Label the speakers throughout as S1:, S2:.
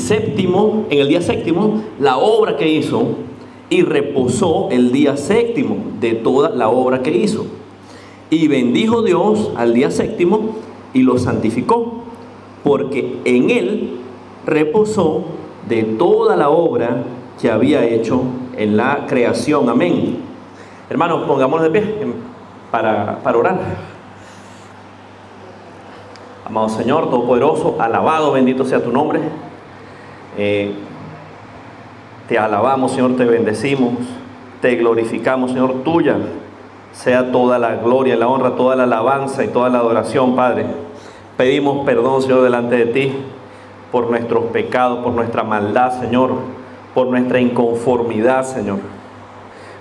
S1: en el día séptimo, la obra que hizo, y reposó el día séptimo de toda la obra que hizo. Y bendijo Dios al día séptimo y lo santificó, porque en él reposó de toda la obra que había hecho en la creación. Amén. Hermanos, pongámonos de pie para orar. Amado Señor Todopoderoso, alabado, bendito sea tu nombre. Te alabamos, Señor, te bendecimos, te glorificamos, Señor. Tuya sea toda la gloria, la honra, toda la alabanza y toda la adoración, Padre. Pedimos perdón, Señor, delante de ti por nuestros pecados, por nuestra maldad, Señor, por nuestra inconformidad, Señor.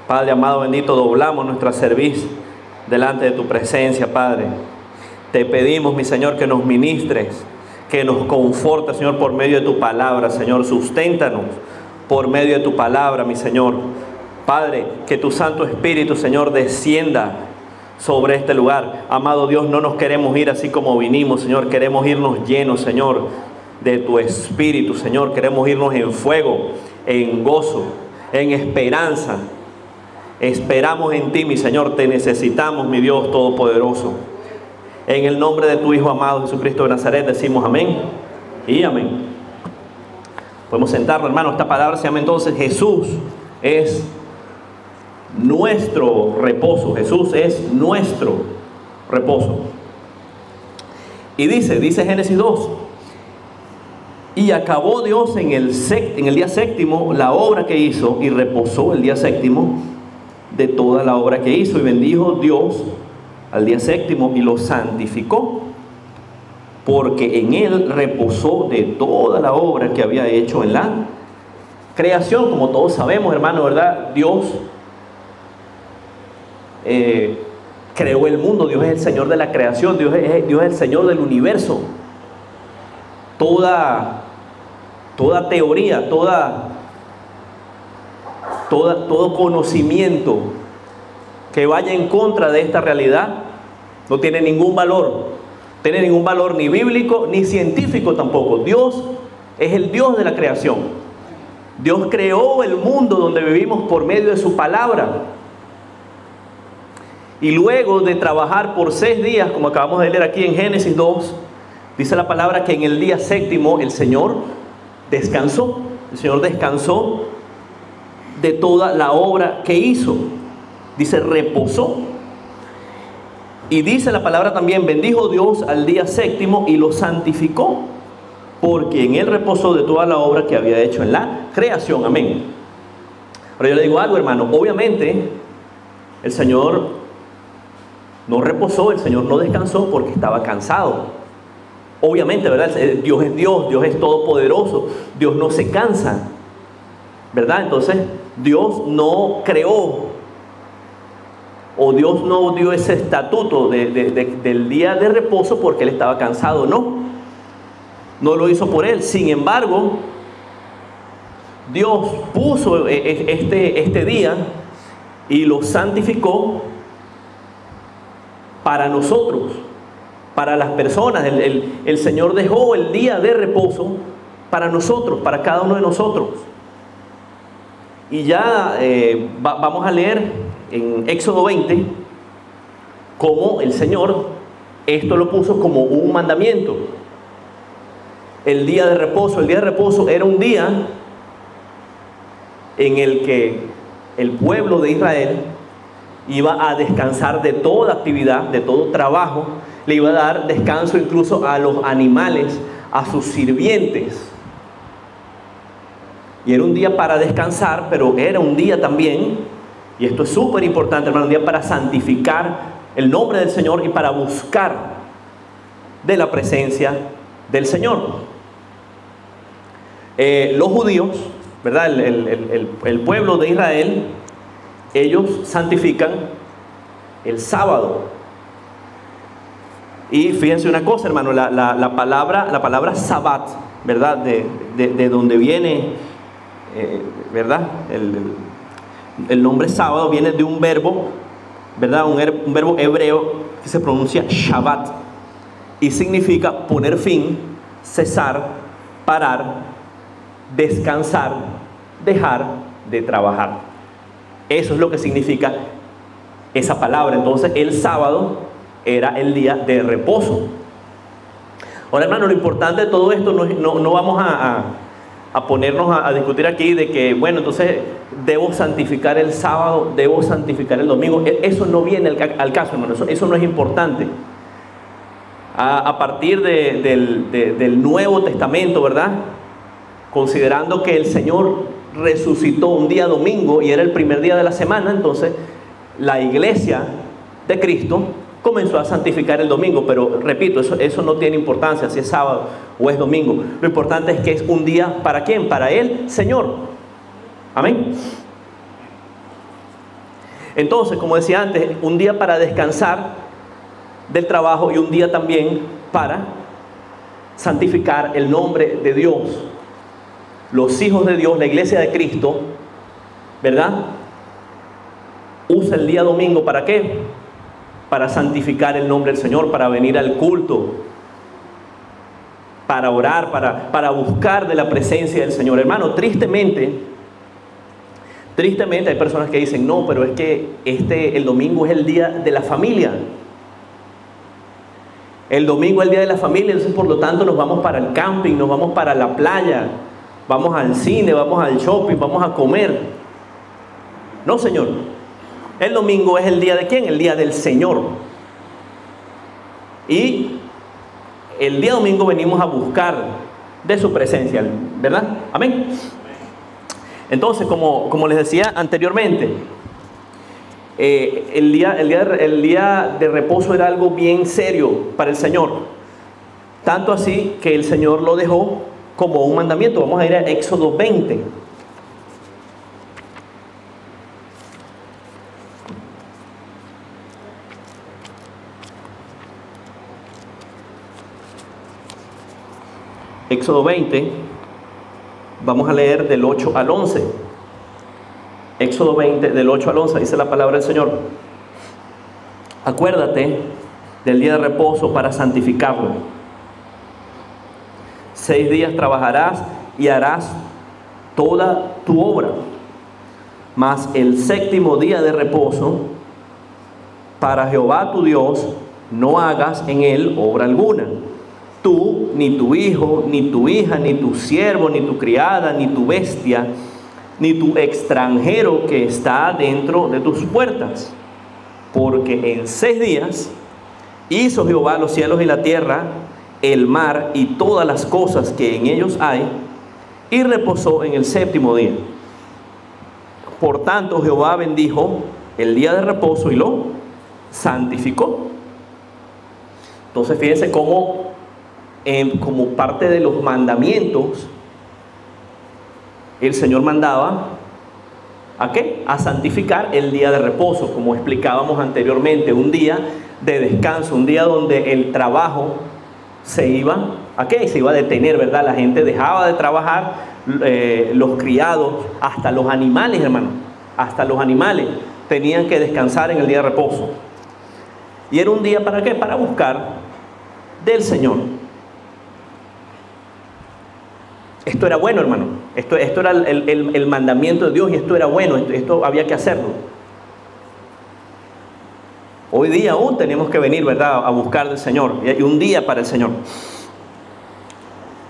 S1: Padre amado, bendito, doblamos nuestra cerviz delante de tu presencia, Padre. Te pedimos, mi Señor, que nos ministres, que nos confortes, Señor, por medio de tu palabra, Señor. Susténtanos por medio de tu palabra, mi Señor. Padre, que tu Santo Espíritu, Señor, descienda sobre este lugar. Amado Dios, no nos queremos ir así como vinimos, Señor. Queremos irnos llenos, Señor, de tu Espíritu, Señor. Queremos irnos en fuego, en gozo, en esperanza. Esperamos en ti, mi Señor. Te necesitamos, mi Dios Todopoderoso. En el nombre de tu Hijo amado Jesucristo de Nazaret decimos amén y amén. Podemos sentarnos, hermano. Esta palabra se llama entonces Jesús es nuestro reposo. Jesús es nuestro reposo. Y dice Génesis 2: y acabó Dios en el día séptimo la obra que hizo, y reposó el día séptimo de toda la obra que hizo. Y bendijo Dios al día séptimo y lo santificó, porque en él reposó de toda la obra que había hecho en la creación. Como todos sabemos, hermano, ¿verdad? Dios creó el mundo. Dios es el Señor de la creación. Dios es el Señor del universo. Toda teoría, todo conocimiento que vaya en contra de esta realidad no tiene ningún valor. Tiene ningún valor ni bíblico ni científico tampoco. Dios es el Dios de la creación. Dios creó el mundo donde vivimos por medio de su palabra. Y luego de trabajar por 6 días, como acabamos de leer aquí en Génesis 2, dice la palabra que en el día séptimo el Señor descansó. El Señor descansó de toda la obra que hizo. Dice reposó. Y dice la palabra también: bendijo Dios al día séptimo y lo santificó, porque en él reposó de toda la obra que había hecho en la creación. Amén. Ahora yo le digo algo, hermano. Obviamente el Señor no reposó, el Señor no descansó porque estaba cansado. Obviamente, ¿verdad? Dios es Dios, Dios es todopoderoso, Dios no se cansa, ¿verdad? Entonces Dios no creó, o Dios no dio ese estatuto del día de reposo porque Él estaba cansado. No lo hizo por Él. Sin embargo, Dios puso este día y lo santificó para nosotros, para las personas. El Señor dejó el día de reposo para nosotros, para cada uno de nosotros. Y ya vamos a leer en Éxodo 20 cómo el Señor esto lo puso como un mandamiento. El día de reposo era un día en el que el pueblo de Israel iba a descansar de toda actividad, de todo trabajo. Le iba a dar descanso incluso a los animales, a sus sirvientes. Y era un día para descansar, pero era un día también, y esto es súper importante, hermano, un día para santificar el nombre del Señor y para buscar de la presencia del Señor. Los judíos, ¿verdad? El pueblo de Israel, ellos santifican el sábado. Y fíjense una cosa, hermano, la palabra Sabbat, ¿verdad? De donde viene, ¿verdad? El nombre sábado viene de un verbo, ¿verdad? Un verbo hebreo que se pronuncia Shabbat y significa poner fin, cesar, parar, descansar, dejar de trabajar. Eso es lo que significa esa palabra. Entonces el sábado era el día de reposo. Ahora, hermano, lo importante de todo esto no vamos a ponernos a discutir aquí de que, bueno, entonces debo santificar el sábado, debo santificar el domingo. Eso no viene al caso, hermano. Eso no es importante. A partir del Nuevo Testamento, ¿verdad? Considerando que el Señor resucitó un día domingo y era el primer día de la semana, entonces la iglesia de Cristo comenzó a santificar el domingo. Pero repito, eso no tiene importancia si es sábado o es domingo. Lo importante es que es un día, ¿para quién? Para el Señor. Amén. Entonces, como decía antes, un día para descansar del trabajo y un día también para santificar el nombre de Dios. Los hijos de Dios, la iglesia de Cristo, ¿verdad? Usa el día domingo, ¿para qué? Para santificar el nombre del Señor, para venir al culto, para orar, para buscar de la presencia del Señor. Hermano, tristemente hay personas que dicen, no, pero es que el domingo es el día de la familia. El domingo es el día de la familia, entonces por lo tanto nos vamos para el camping, nos vamos para la playa, vamos al cine, vamos al shopping, vamos a comer. No, Señor. El domingo es el día de ¿quién? El día del Señor. Y el día domingo venimos a buscar de su presencia, ¿verdad? Amén. Entonces, como les decía anteriormente, el día de reposo era algo bien serio para el Señor. Tanto así que el Señor lo dejó como un mandamiento. Vamos a ir a Éxodo 20. Éxodo 20, vamos a leer del 8 al 11. Éxodo 20, del 8 al 11, dice la palabra del Señor. Acuérdate del día de reposo para santificarlo. 6 días trabajarás y harás toda tu obra, mas el 7º día de reposo para Jehová tu Dios no hagas en él obra alguna. Tú, ni tu hijo, ni tu hija, ni tu siervo, ni tu criada, ni tu bestia, ni tu extranjero que está dentro de tus puertas. Porque en 6 días hizo Jehová los cielos y la tierra, el mar y todas las cosas que en ellos hay, y reposó en el 7º día. Por tanto, Jehová bendijo el día de reposo y lo santificó. Entonces, fíjense cómo como parte de los mandamientos, el Señor mandaba ¿a qué? A santificar el día de reposo, como explicábamos anteriormente, un día de descanso, un día donde el trabajo se iba ¿a qué? Se iba a detener, ¿verdad? La gente dejaba de trabajar, los criados, hasta los animales, hermano, hasta los animales tenían que descansar en el día de reposo. Y era un día ¿para qué? Para buscar del Señor. Esto era bueno, hermano. Esto era el mandamiento de Dios y esto era bueno. Esto había que hacerlo. Hoy día aún tenemos que venir, ¿verdad?, a buscar del Señor. Y un día para el Señor.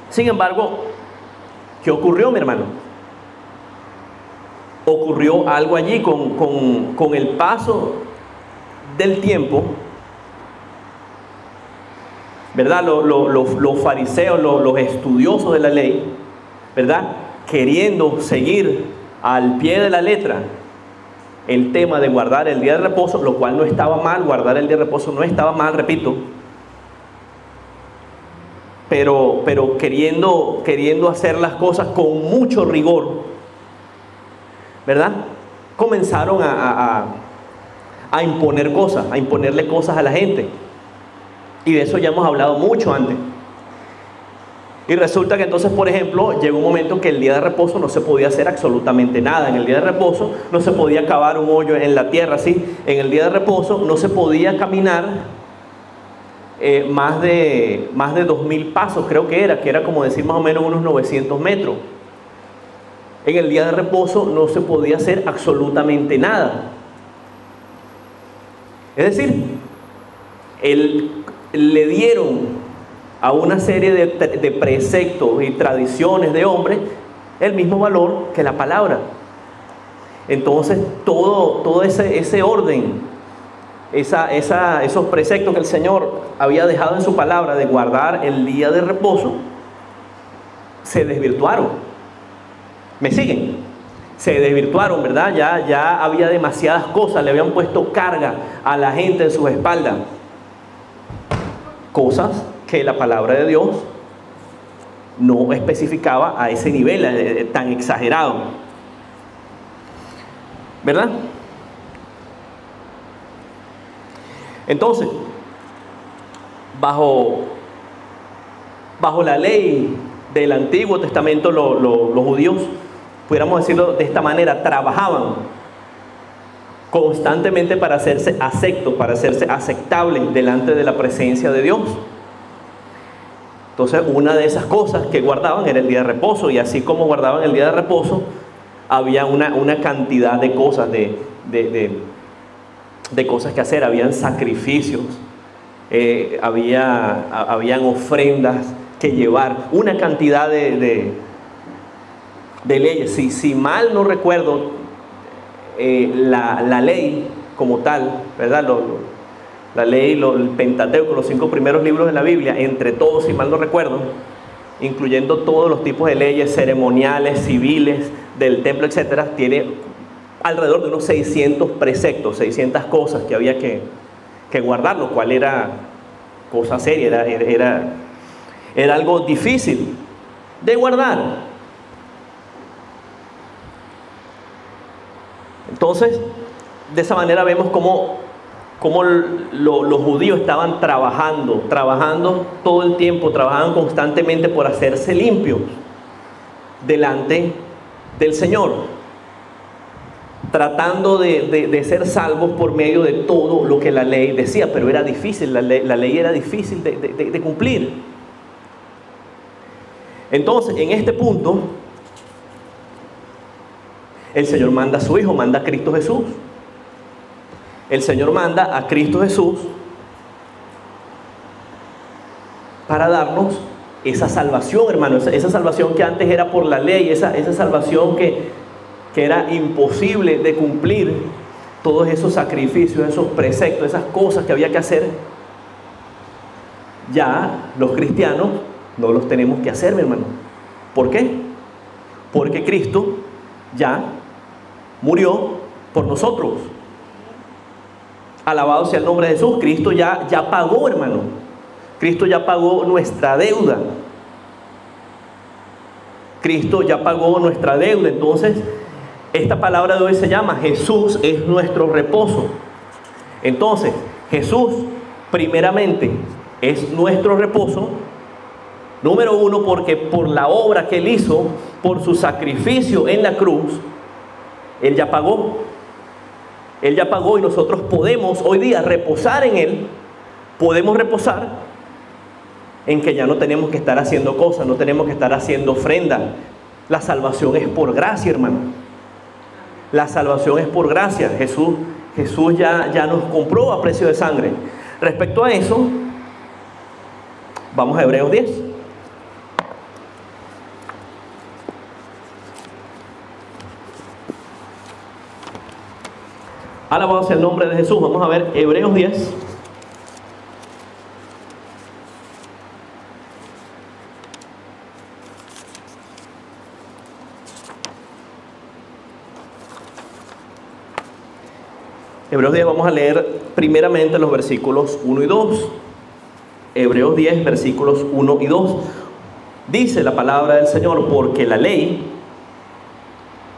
S1: Sin embargo, ¿qué ocurrió, mi hermano? Ocurrió algo allí con el paso del tiempo, ¿verdad? Los fariseos, los estudiosos de la ley, ¿verdad?, queriendo seguir al pie de la letra el tema de guardar el día de reposo, lo cual no estaba mal, guardar el día de reposo no estaba mal, repito, pero queriendo hacer las cosas con mucho rigor, ¿verdad? Comenzaron a imponer cosas, a imponerle cosas a la gente. Y de eso ya hemos hablado mucho antes. Y resulta que entonces, por ejemplo, llegó un momento que el día de reposo no se podía hacer absolutamente nada. En el día de reposo no se podía cavar un hoyo en la tierra, ¿sí? En el día de reposo no se podía caminar más de 2000 pasos, creo que era como decir más o menos unos 900 metros. en el día de reposo no se podía hacer absolutamente nada. Es decir, le dieron a una serie de preceptos y tradiciones de hombres el mismo valor que la palabra. Entonces todo ese orden, esos preceptos que el Señor había dejado en su palabra de guardar el día de reposo, se desvirtuaron. ¿Me siguen? Se desvirtuaron, ¿verdad? Ya había demasiadas cosas, le habían puesto carga a la gente en sus espaldas. Cosas que la palabra de Dios no especificaba a ese nivel tan exagerado, ¿verdad? Entonces, bajo la ley del Antiguo Testamento, los judíos, pudiéramos decirlo de esta manera, trabajaban constantemente para hacerse aceptos, para hacerse aceptables delante de la presencia de Dios. Entonces, una de esas cosas que guardaban era el día de reposo, y así como guardaban el día de reposo, había una cantidad de cosas, de cosas que hacer. Habían sacrificios, habían ofrendas que llevar, una cantidad de leyes. Si mal no recuerdo, la ley como tal, ¿verdad? La ley, el Pentateuco, los 5 primeros libros de la Biblia, entre todos, si mal no recuerdo, incluyendo todos los tipos de leyes ceremoniales, civiles, del templo, etcétera, tiene alrededor de unos 600 preceptos, 600 cosas que había que guardar, lo cual era cosa seria, era algo difícil de guardar. Entonces, de esa manera vemos cómo los judíos estaban trabajando todo el tiempo, trabajaban constantemente por hacerse limpios delante del Señor, tratando de ser salvos por medio de todo lo que la ley decía, pero era difícil, la ley era difícil de cumplir. Entonces, en este punto, el Señor manda a su Hijo, manda a Cristo Jesús. El Señor manda a Cristo Jesús para darnos esa salvación, hermano, esa salvación que antes era por la ley, esa salvación que era imposible de cumplir, todos esos sacrificios, esos preceptos, esas cosas que había que hacer. Ya los cristianos no los tenemos que hacer, mi hermano. ¿Por qué? Porque Cristo ya murió por nosotros. Alabado sea el nombre de Jesús. Cristo ya pagó, hermano. Cristo ya pagó nuestra deuda. Cristo ya pagó nuestra deuda. Entonces, esta palabra de hoy se llama Jesús es nuestro reposo. Entonces, Jesús primeramente es nuestro reposo. Número uno, porque por la obra que Él hizo, por su sacrificio en la cruz, Él ya pagó. Él ya pagó y nosotros podemos hoy día reposar en Él. Podemos reposar en que ya no tenemos que estar haciendo cosas, no tenemos que estar haciendo ofrenda. La salvación es por gracia, hermano. La salvación es por gracia. Jesús ya nos compró a precio de sangre. Respecto a eso, vamos a Hebreos 10. Alabado sea el nombre de Jesús. Vamos a ver Hebreos 10. Hebreos 10, vamos a leer primeramente los versículos 1 y 2. Hebreos 10, versículos 1 y 2. Dice la palabra del Señor, porque la ley,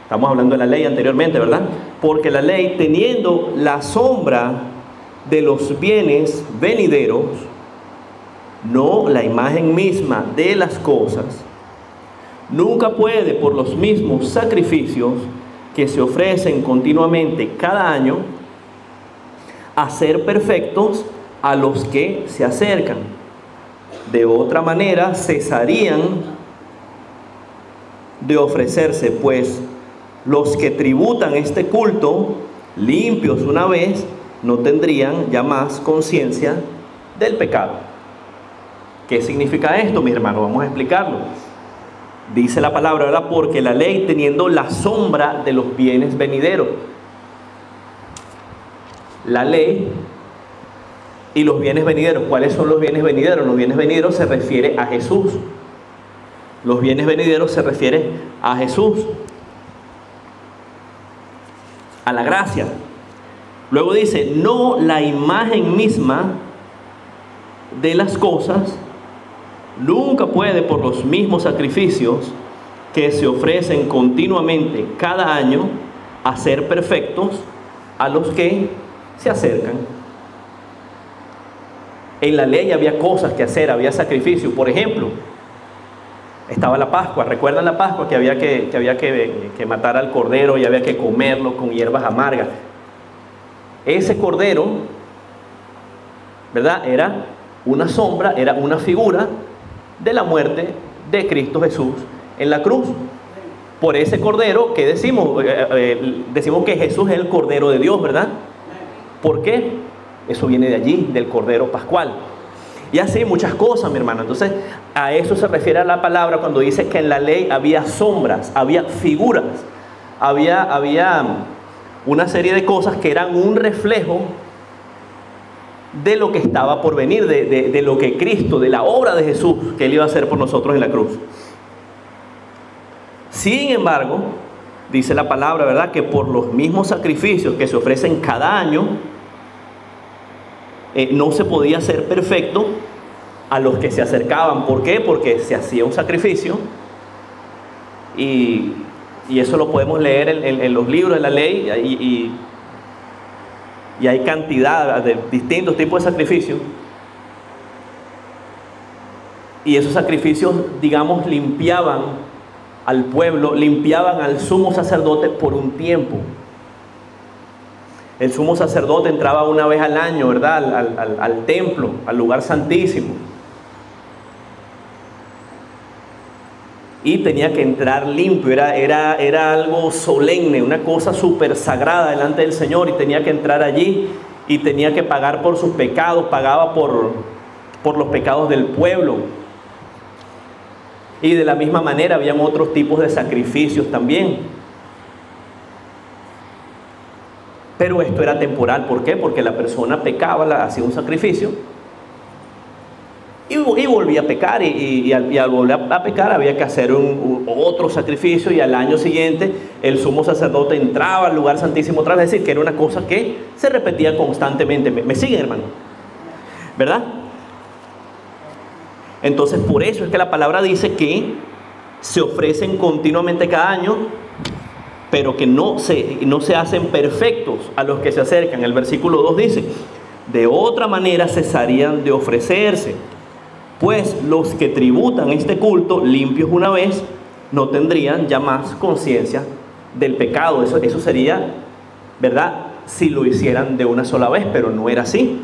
S1: estamos hablando de la ley anteriormente, ¿verdad? Porque la ley, teniendo la sombra de los bienes venideros, no la imagen misma de las cosas, nunca puede, por los mismos sacrificios que se ofrecen continuamente cada año, hacer perfectos a los que se acercan. De otra manera cesarían de ofrecerse, pues los que tributan este culto, limpios una vez, no tendrían ya más conciencia del pecado. ¿Qué significa esto, mis hermanos? Vamos a explicarlo. Dice la palabra, ¿verdad? Porque la ley, teniendo la sombra de los bienes venideros. La ley y los bienes venideros. ¿Cuáles son los bienes venideros? Los bienes venideros se refiere a Jesús. Los bienes venideros se refiere a Jesús, a la gracia. Luego dice, no la imagen misma de las cosas nunca puede, por los mismos sacrificios que se ofrecen continuamente cada año, hacer perfectos a los que se acercan. En la ley había cosas que hacer, había sacrificios. Por ejemplo, estaba la Pascua. ¿Recuerdan la Pascua? Que había que matar al cordero y había que comerlo con hierbas amargas. Ese cordero, ¿verdad? Era una sombra, era una figura de la muerte de Cristo Jesús en la cruz. Por ese cordero que decimos que Jesús es el Cordero de Dios, ¿verdad? ¿Por qué? Eso viene de allí, del Cordero Pascual. Y así muchas cosas, mi hermano. Entonces, a eso se refiere a la palabra cuando dice que en la ley había sombras, había figuras, había una serie de cosas que eran un reflejo de lo que estaba por venir, de lo que Cristo, de la obra de Jesús que Él iba a hacer por nosotros en la cruz. Sin embargo, dice la palabra, ¿verdad?, que por los mismos sacrificios que se ofrecen cada año, no se podía hacer perfecto a los que se acercaban. ¿Por qué? Porque se hacía un sacrificio y eso lo podemos leer en los libros de la ley y hay cantidad de distintos tipos de sacrificios, y esos sacrificios, digamos, limpiaban al pueblo, limpiaban al sumo sacerdote por un tiempo. El sumo sacerdote entraba una vez al año, ¿verdad?, al templo, al lugar santísimo, y tenía que entrar limpio. Era algo solemne, una cosa súper sagrada delante del Señor, y tenía que entrar allí y tenía que pagar por sus pecados, pagaba por los pecados del pueblo. Y de la misma manera habían otros tipos de sacrificios también. Pero esto era temporal. ¿Por qué? Porque la persona pecaba, hacía un sacrificio y volvía a pecar, y al volver a pecar había que hacer otro sacrificio, y al año siguiente el sumo sacerdote entraba al lugar santísimo otra vez. Es decir, que era una cosa que se repetía constantemente. ¿Me siguen, hermano? ¿Verdad? Entonces, por eso es que la palabra dice que se ofrecen continuamente cada año, pero que no se hacen perfectos a los que se acercan. El versículo 2 dice, de otra manera cesarían de ofrecerse, pues los que tributan este culto, limpios una vez, no tendrían ya más conciencia del pecado. Eso sería, ¿verdad?, si lo hicieran de una sola vez, pero no era así.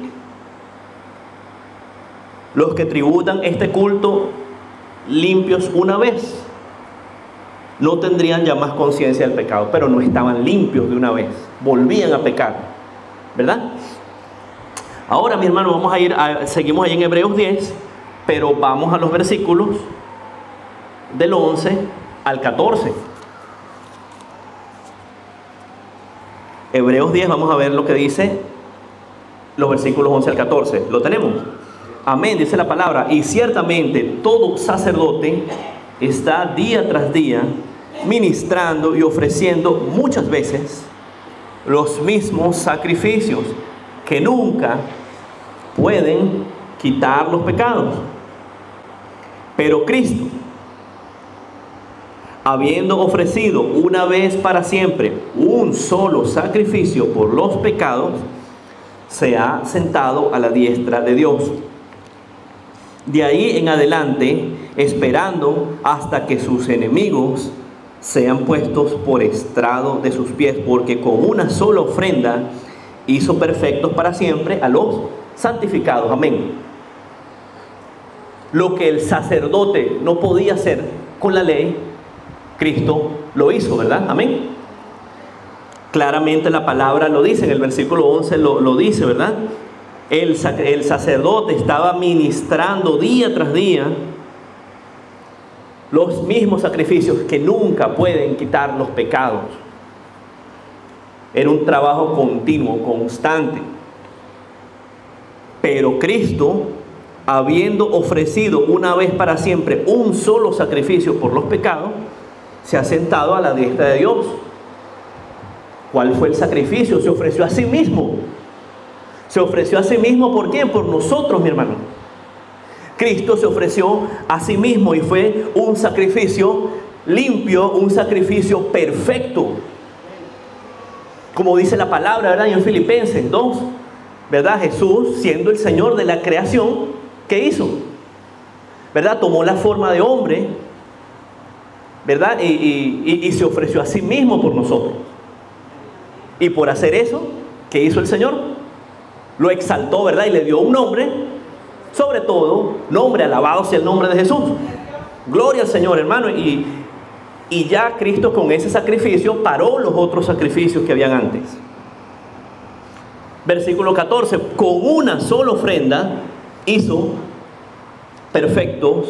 S1: Los que tributan este culto, limpios una vez, no tendrían ya más conciencia del pecado, pero no estaban limpios de una vez, volvían a pecar, ¿verdad? Ahora, mi hermano, seguimos ahí en Hebreos 10, pero vamos a los versículos del 11 al 14. Hebreos 10, vamos a ver lo que dice los versículos 11 al 14. ¿Lo tenemos? Amén, dice la palabra. Y ciertamente todo sacerdote está día tras día ministrando y ofreciendo muchas veces los mismos sacrificios que nunca pueden quitar los pecados. Pero Cristo, habiendo ofrecido una vez para siempre un solo sacrificio por los pecados, se ha sentado a la diestra de Dios. De ahí en adelante, esperando hasta que sus enemigos sean puestos por estrado de sus pies, porque con una sola ofrenda hizo perfectos para siempre a los santificados. Amén. Lo que el sacerdote no podía hacer con la ley, Cristo lo hizo, ¿verdad? Amén. Claramente la palabra lo dice, en el versículo 11 lo dice, ¿verdad? El sacerdote estaba ministrando día tras día los mismos sacrificios que nunca pueden quitar los pecados. Era un trabajo continuo, constante. Pero Cristo, habiendo ofrecido una vez para siempre un solo sacrificio por los pecados, se ha sentado a la diestra de Dios. ¿Cuál fue el sacrificio? Se ofreció a sí mismo. Se ofreció a sí mismo, ¿por quién? Por nosotros, mi hermano. Cristo se ofreció a sí mismo y fue un sacrificio limpio, un sacrificio perfecto. Como dice la palabra, ¿verdad? En Filipenses 2, ¿verdad? Jesús, siendo el Señor de la creación, ¿qué hizo? ¿Verdad? Tomó la forma de hombre, ¿verdad? Y se ofreció a sí mismo por nosotros. Y por hacer eso, ¿qué hizo el Señor? Lo exaltó, ¿verdad? Y le dio un nombre, sobre todo, nombre, alabado sea el nombre de Jesús. Gloria al Señor, hermano. Y ya Cristo con ese sacrificio paró los otros sacrificios que habían antes. Versículo 14, con una sola ofrenda hizo perfectos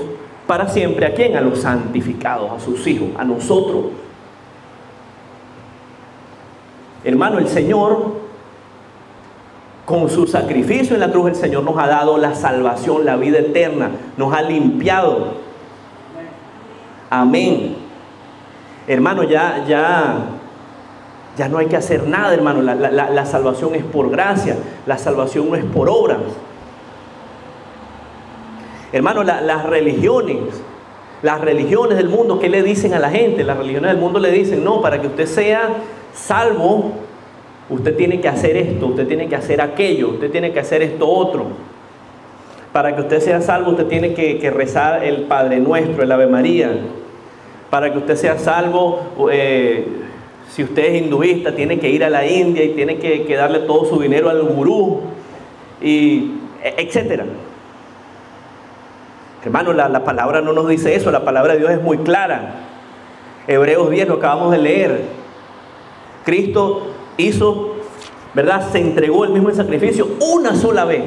S1: para siempre. ¿A quién? A los santificados, a sus hijos, a nosotros. Hermano, el Señor, con su sacrificio en la cruz, el Señor nos ha dado la salvación, la vida eterna, nos ha limpiado. Amén. Hermano, ya no hay que hacer nada, hermano. La salvación es por gracia, la salvación no es por obras. Hermano, las religiones del mundo, ¿qué le dicen a la gente? Las religiones del mundo le dicen, no, para que usted sea salvo, usted tiene que hacer esto, usted tiene que hacer aquello, usted tiene que hacer esto otro. Para que usted sea salvo, usted tiene que rezar el Padre Nuestro, el Ave María. Para que usted sea salvo, si usted es hinduista, tiene que ir a la India y tiene que darle todo su dinero al gurú, y etcétera. Hermano, la palabra no nos dice eso, la palabra de Dios es muy clara. Hebreos 10, lo acabamos de leer. Cristo hizo, ¿verdad? Se entregó el mismo sacrificio una sola vez.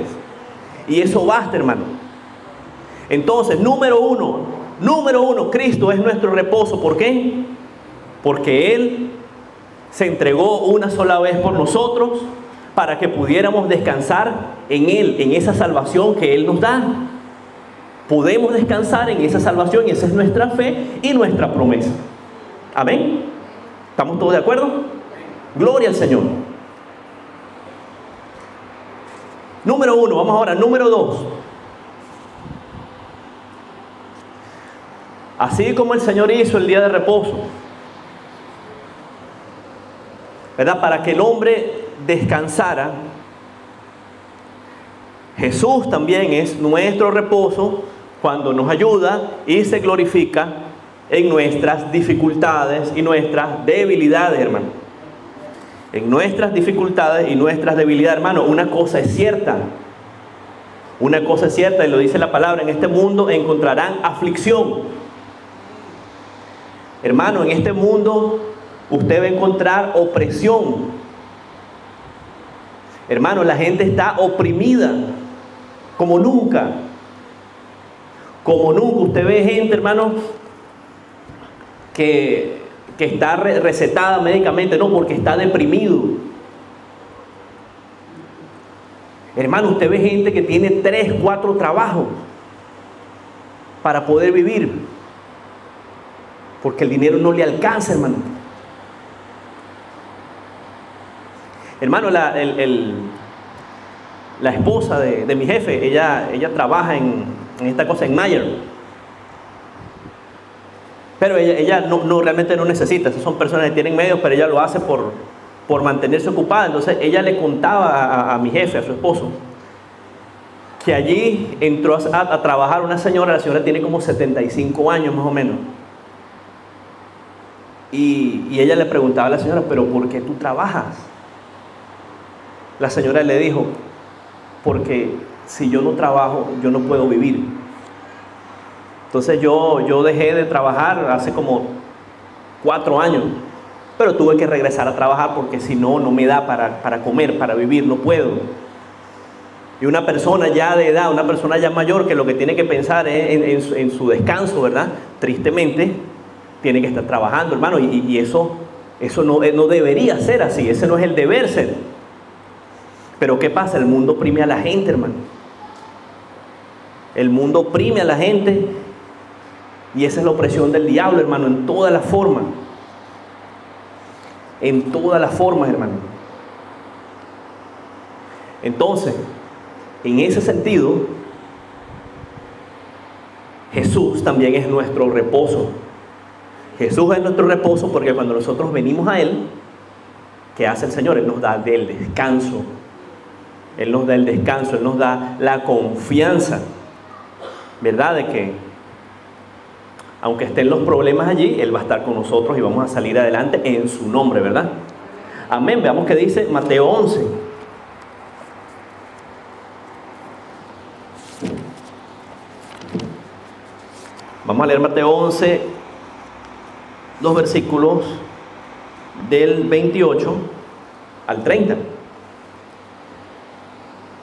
S1: Y eso basta, hermano. Entonces, número uno, Cristo es nuestro reposo. ¿Por qué? Porque Él se entregó una sola vez por nosotros para que pudiéramos descansar en Él, en esa salvación que Él nos da. Podemos descansar en esa salvación y esa es nuestra fe y nuestra promesa. Amén. ¿Estamos todos de acuerdo? Gloria al Señor. Número uno, vamos ahora, número 2. Así como el Señor hizo el día de reposo, ¿verdad? Para que el hombre descansara, Jesús también es nuestro reposo cuando nos ayuda y se glorifica en nuestras dificultades y nuestras debilidades, hermano. En nuestras dificultades y nuestras debilidades, hermano, una cosa es cierta, y lo dice la palabra, en este mundo encontrarán aflicción. Hermano, en este mundo usted va a encontrar opresión. Hermano, la gente está oprimida como nunca. Como nunca. Usted ve gente, hermano, que está recetada médicamente, no, porque está deprimido. Hermano, usted ve gente que tiene 3, 4 trabajos para poder vivir, porque el dinero no le alcanza, hermano. Hermano, la esposa de mi jefe, ella trabaja en esta cosa en Mayer. Pero ella realmente no necesita. Esas son personas que tienen medios, pero ella lo hace por mantenerse ocupada. Entonces ella le contaba a mi jefe, a su esposo, que allí entró a trabajar una señora. La señora tiene como 75 años más o menos. Y ella le preguntaba a la señora, ¿pero por qué tú trabajas? La señora le dijo, porque si yo no trabajo, yo no puedo vivir. Entonces yo dejé de trabajar hace como 4 años, pero tuve que regresar a trabajar porque si no, no me da para comer, para vivir, no puedo. Y una persona ya de edad, una persona ya mayor, que lo que tiene que pensar es en su descanso, ¿verdad? Tristemente, tiene que estar trabajando, hermano, y eso no debería ser así, ese no es el deber ser. Pero ¿qué pasa? El mundo oprime a la gente, hermano. El mundo oprime a la gente, y esa es la opresión del diablo, hermano, en todas las formas. En todas las formas, hermano. Entonces, en ese sentido, Jesús también es nuestro reposo. Jesús es nuestro reposo porque cuando nosotros venimos a Él, ¿qué hace el Señor? Él nos da el descanso. Él nos da el descanso, Él nos da la confianza, ¿verdad? De que aunque estén los problemas allí, Él va a estar con nosotros y vamos a salir adelante en su nombre, ¿verdad? Amén. Veamos qué dice Mateo 11. Vamos a leer Mateo 11, los versículos del 28 al 30.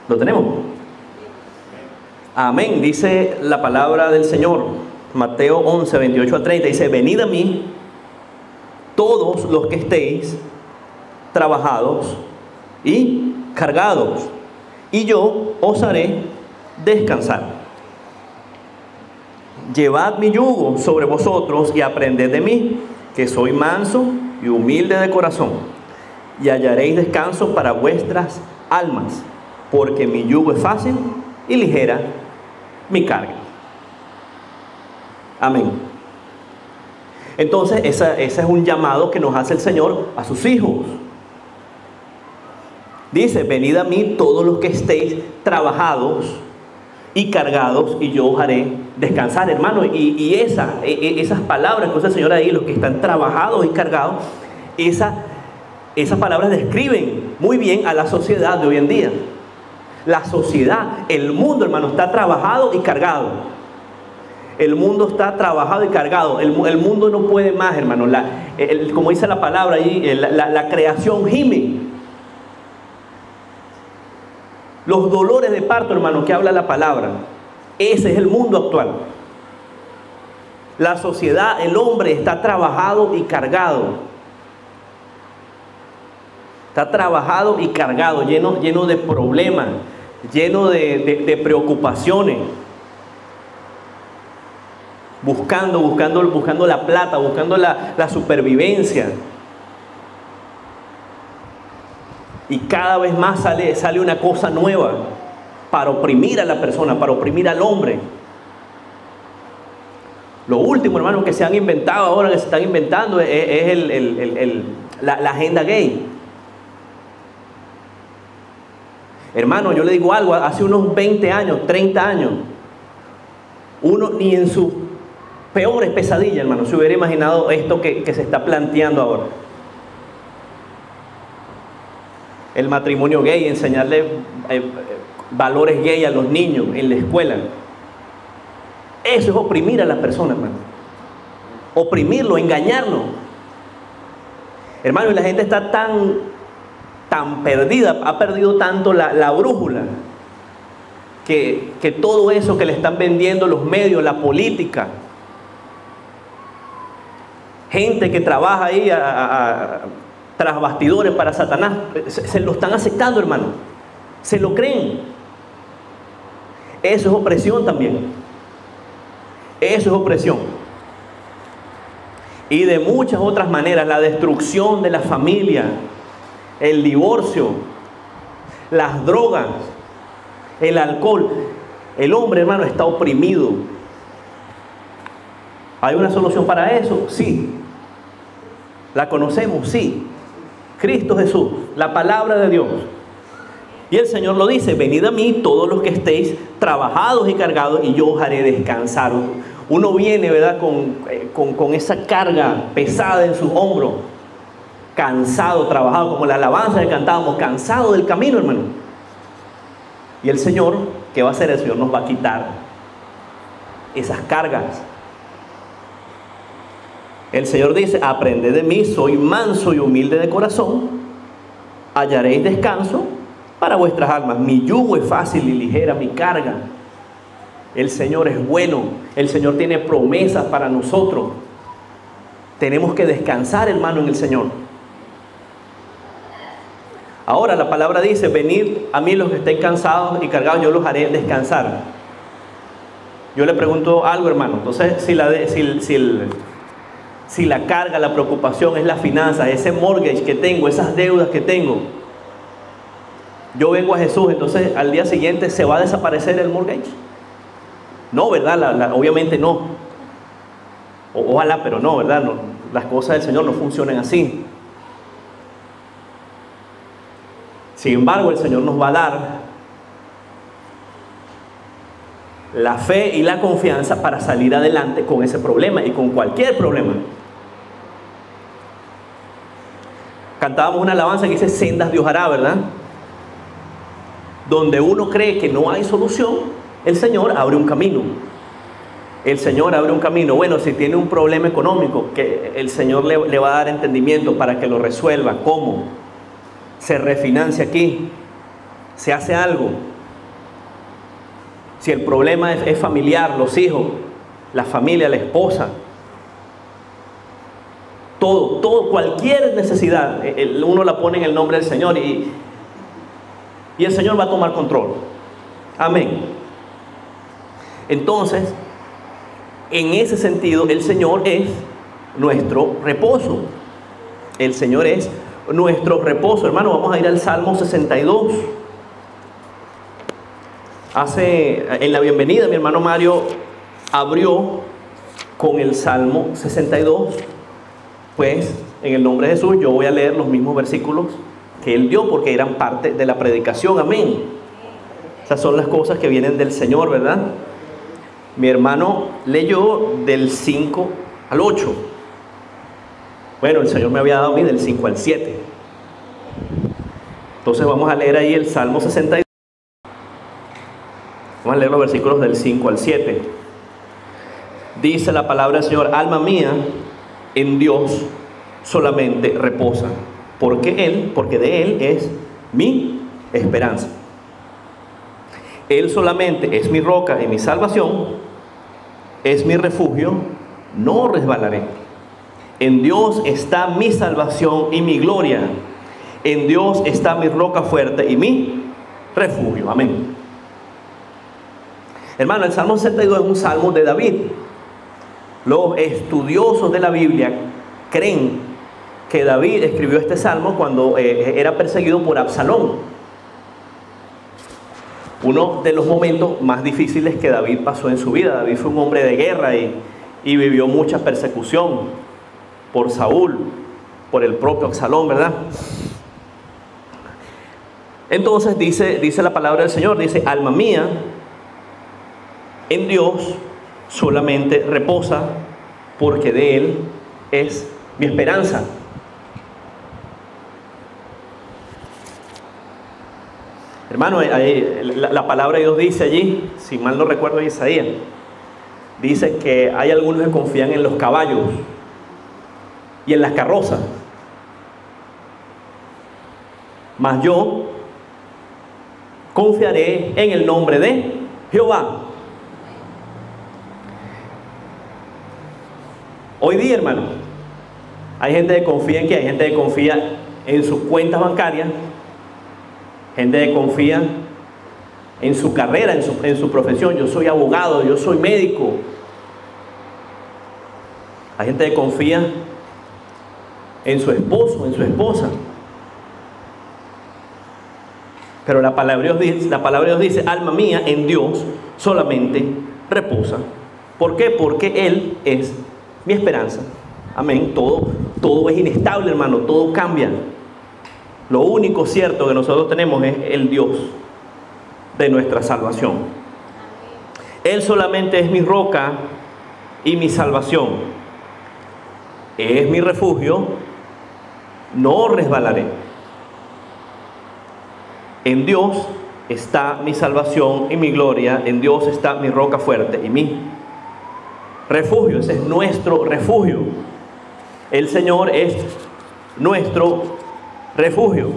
S1: ¿Lo tenemos? Amén. Dice la palabra del Señor. Mateo 11, 28 al 30. Dice: venid a mí todos los que estéis trabajados y cargados, y yo os haré descansar. Llevad mi yugo sobre vosotros y aprended de mí, que soy manso y humilde de corazón, y hallaréis descanso para vuestras almas, porque mi yugo es fácil y ligera mi carga. Amén. Entonces, ese es un llamado que nos hace el Señor a sus hijos. Dice: venid a mí todos los que estéis trabajados y cargados, y yo os haré descansar, hermano. Y esas palabras que usa el Señor ahí, los que están trabajados y cargados, esas palabras describen muy bien a la sociedad de hoy en día. La sociedad, el mundo, hermano, está trabajado y cargado. El mundo está trabajado y cargado. El mundo no puede más, hermano. Como dice la palabra ahí, la creación gime. Los dolores de parto, hermano, que habla la palabra. Ese es el mundo actual. La sociedad, el hombre está trabajado y cargado. Está trabajado y cargado, lleno de problemas, lleno de preocupaciones. Buscando la plata, buscando la supervivencia. Y cada vez más sale una cosa nueva para oprimir a la persona, para oprimir al hombre. Lo último, hermano, que se han inventado ahora, que se están inventando, es la agenda gay. Hermano, yo le digo algo, hace unos 20 años, 30 años, uno ni en sus peores pesadillas, hermano, se hubiera imaginado esto que se está planteando ahora. El matrimonio gay, enseñarle valores gay a los niños en la escuela. Eso es oprimir a las personas, hermano. Oprimirlo, engañarlo. Hermano, y la gente está tan perdida, ha perdido tanto la brújula, que todo eso que le están vendiendo los medios, la política, gente que trabaja ahí tras bastidores para Satanás, se lo están aceptando, hermano. Se lo creen. Eso es opresión también. Eso es opresión. Y de muchas otras maneras, la destrucción de la familia, el divorcio, las drogas, el alcohol. El hombre, hermano, está oprimido. ¿Hay una solución para eso? Sí. ¿La conocemos? Sí. Cristo Jesús, la palabra de Dios. Y el Señor lo dice: venid a mí todos los que estéis trabajados y cargados, y yo os haré descansar. Uno viene, ¿verdad?, con esa carga pesada en sus hombros, cansado, trabajado, como la alabanza que cantábamos, cansado del camino, hermano. Y el Señor, ¿qué va a hacer? El Señor nos va a quitar esas cargas. El Señor dice, aprended de mí, soy manso y humilde de corazón, hallaréis descanso para vuestras almas. Mi yugo es fácil y ligera mi carga. El Señor es bueno, el Señor tiene promesas para nosotros. Tenemos que descansar, hermano, en el Señor. Ahora la palabra dice, venid a mí los que estén cansados y cargados, yo los haré descansar. Yo le pregunto algo, hermano. Entonces, si la carga, la preocupación es la finanza, ese mortgage que tengo, esas deudas que tengo, yo vengo a Jesús, entonces al día siguiente ¿se va a desaparecer el mortgage? No, ¿verdad? Obviamente no. Ojalá, pero no, ¿verdad? No, las cosas del Señor no funcionan así. Sin embargo, el Señor nos va a dar la fe y la confianza para salir adelante con ese problema y con cualquier problema. Cantábamos una alabanza que dice sendas Dios hará, ¿verdad? Donde uno cree que no hay solución, el Señor abre un camino. El Señor abre un camino. Bueno, si tiene un problema económico, que el Señor le va a dar entendimiento para que lo resuelva. ¿Cómo? Se refinancia aquí, se hace algo. Si el problema es familiar, los hijos, la familia, la esposa, todo, cualquier necesidad, uno la pone en el nombre del Señor y el Señor va a tomar control. Amén. Entonces, en ese sentido, el Señor es nuestro reposo. El Señor es nuestro reposo. Hermano, vamos a ir al Salmo 62. En la bienvenida, mi hermano Mario abrió con el Salmo 62. Pues, en el nombre de Jesús, yo voy a leer los mismos versículos que él dio, porque eran parte de la predicación. Amén. Esas son las cosas que vienen del Señor, ¿verdad? Mi hermano leyó del 5 al 8. Bueno, el Señor me había dado a mí del 5 al 7. Entonces vamos a leer ahí el Salmo 62. Vamos a leer los versículos del 5 al 7. Dice la palabra del Señor: alma mía, en Dios solamente reposa, porque de Él es mi esperanza. Él solamente es mi roca y mi salvación, es mi refugio, no resbalaré. En Dios está mi salvación y mi gloria. En Dios está mi roca fuerte y mi refugio. Amén. Hermano, el Salmo 62 es un salmo de David. Los estudiosos de la Biblia creen que David escribió este salmo cuando era perseguido por Absalón. Uno de los momentos más difíciles que David pasó en su vida. David fue un hombre de guerra y vivió mucha persecución por Saúl, por el propio Absalón, ¿verdad? Entonces dice la palabra del Señor, dice: alma mía, en Dios solamente reposa, porque de Él es mi esperanza. Hermano, la palabra de Dios dice allí, si mal no recuerdo, Isaías, dice que hay algunos que confían en los caballos y en las carrozas, mas yo confiaré en el nombre de Jehová. Hoy día, hermano, hay gente que confía en qué, hay gente que confía en sus cuentas bancarias, gente que confía en su carrera, en su profesión. Yo soy abogado, yo soy médico. Hay gente que confía en su esposo, en su esposa. Pero la palabra de Dios dice: alma mía, en Dios solamente reposa. ¿Por qué? Porque Él es mi esperanza. Amén. Todo es inestable, hermano, todo cambia. Lo único cierto que nosotros tenemos es el Dios de nuestra salvación. Él solamente es mi roca y mi salvación. Es mi refugio, no resbalaré. En Dios está mi salvación y mi gloria. En Dios está mi roca fuerte y mi refugio. Ese es nuestro refugio. El Señor es nuestro refugio.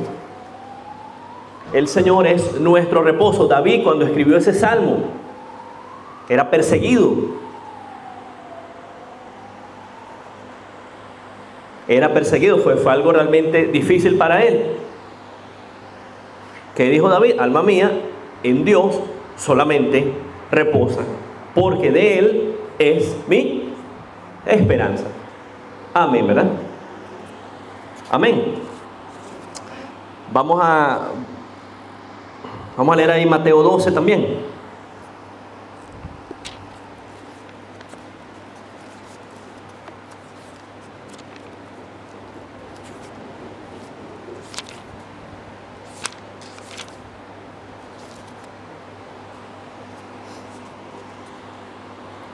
S1: El Señor es nuestro reposo. David, cuando escribió ese salmo, era perseguido. Era perseguido, fue algo realmente difícil para él. ¿Qué dijo David? Alma mía, en Dios solamente reposa, porque de Él es mi esperanza. Amén, ¿verdad? Amén. Vamos a leer ahí Mateo 12 también.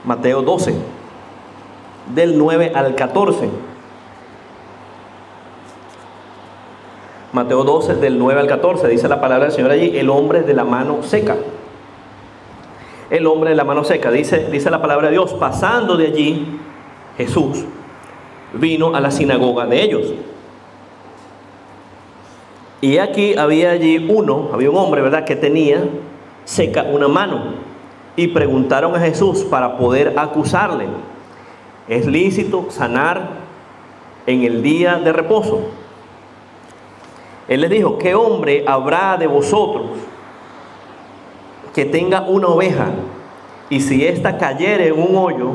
S1: Mateo 12, del 9 al 14. Mateo 12, del 9 al 14, dice la palabra del Señor allí, el hombre de la mano seca. El hombre de la mano seca, dice la palabra de Dios, pasando de allí, Jesús vino a la sinagoga de ellos. Y aquí había un hombre, ¿verdad?, que tenía seca una mano. Y preguntaron a Jesús para poder acusarle: ¿es lícito sanar en el día de reposo? Él les dijo: ¿qué hombre habrá de vosotros que tenga una oveja, y si ésta cayere en un hoyo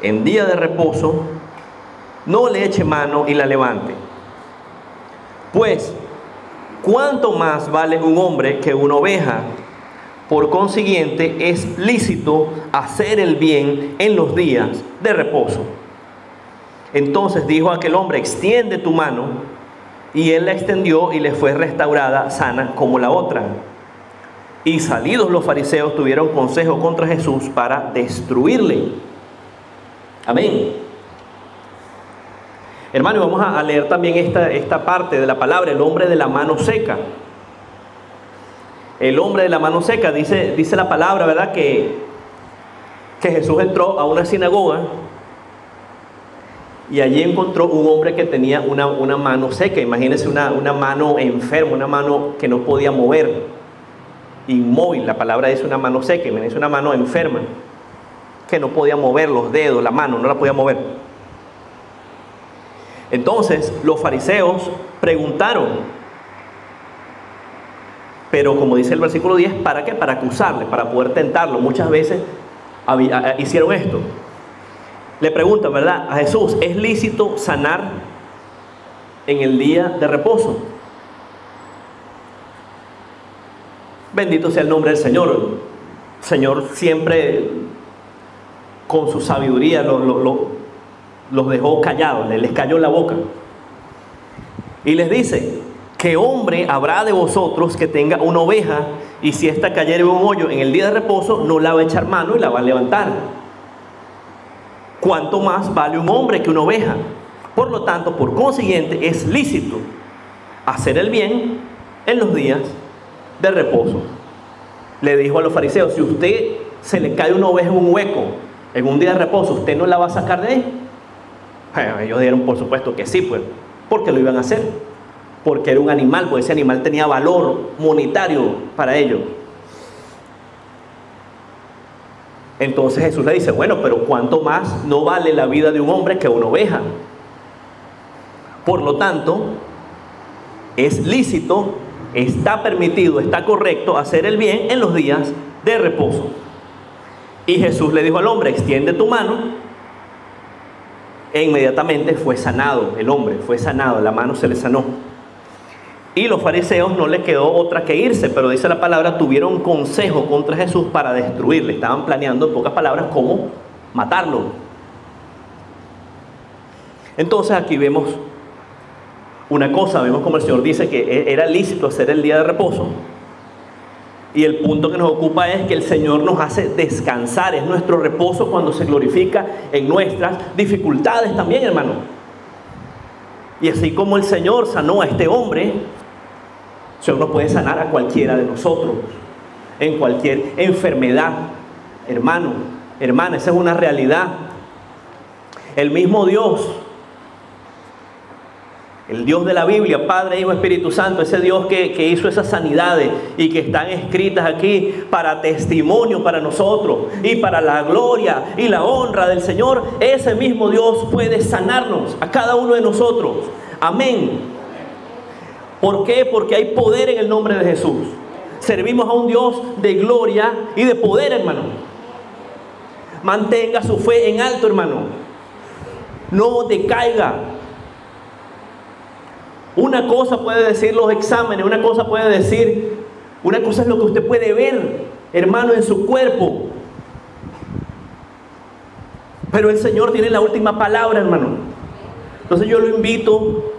S1: en día de reposo, no le eche mano y la levante? Pues, ¿cuánto más vale un hombre que una oveja? Por consiguiente, es lícito hacer el bien en los días de reposo. Entonces dijo aquel hombre: extiende tu mano. Y él la extendió y le fue restaurada sana como la otra. Y salidos los fariseos tuvieron consejo contra Jesús para destruirle. Amén. Hermano, vamos a leer también esta parte de la palabra, el hombre de la mano seca. El hombre de la mano seca, dice la palabra, ¿verdad?, que Jesús entró a una sinagoga y allí encontró un hombre que tenía una mano seca. Imagínense una mano enferma, una mano que no podía mover, inmóvil. La palabra dice una mano seca, imagínense una mano enferma que no podía mover los dedos, la mano no la podía mover. Entonces los fariseos preguntaron, pero como dice el versículo 10, ¿para qué? Para acusarle, para poder tentarlo. Muchas veces hicieron esto. Le preguntan, ¿verdad?, a Jesús: ¿es lícito sanar en el día de reposo? Bendito sea el nombre del Señor. El Señor siempre con su sabiduría los dejó callados, les cayó la boca. Y les dice: ¿qué hombre habrá de vosotros que tenga una oveja, y si ésta cayere en un hoyo en el día de reposo, no la va a echar mano y la va a levantar? ¿Cuánto más vale un hombre que una oveja? Por lo tanto, por consiguiente, es lícito hacer el bien en los días de reposo. Le dijo a los fariseos: si usted se le cae una oveja en un hueco en un día de reposo, ¿usted no la va a sacar de ahí? Ellos dijeron por supuesto que sí, pues, porque lo iban a hacer, porque era un animal, pues ese animal tenía valor monetario para ellos. Entonces Jesús le dice: bueno, pero ¿cuánto más no vale la vida de un hombre que una oveja? Por lo tanto, es lícito, está permitido, está correcto hacer el bien en los días de reposo. Y Jesús le dijo al hombre: extiende tu mano. E inmediatamente fue sanado el hombre, fue sanado, la mano se le sanó. Y los fariseos no le quedó otra que irse, pero dice la palabra, tuvieron consejo contra Jesús para destruirle. Estaban planeando, en pocas palabras, cómo matarlo. Entonces aquí vemos una cosa, vemos como el Señor dice que era lícito hacer el día de reposo. Y el punto que nos ocupa es que el Señor nos hace descansar, es nuestro reposo cuando se glorifica en nuestras dificultades también, hermano. Y así como el Señor sanó a este hombre, el Señor nos puede sanar a cualquiera de nosotros, en cualquier enfermedad, hermano, hermana, esa es una realidad. El mismo Dios El Dios de la Biblia, Padre, Hijo, Espíritu Santo, ese Dios que hizo esas sanidades y que están escritas aquí para testimonio para nosotros y para la gloria y la honra del Señor, ese mismo Dios puede sanarnos a cada uno de nosotros. Amén. ¿Por qué? Porque hay poder en el nombre de Jesús. Servimos a un Dios de gloria y de poder, hermano. Mantenga su fe en alto, hermano. No decaiga. Una cosa puede decir los exámenes, una cosa es lo que usted puede ver, hermano, en su cuerpo. Pero el Señor tiene la última palabra, hermano. Entonces yo lo invito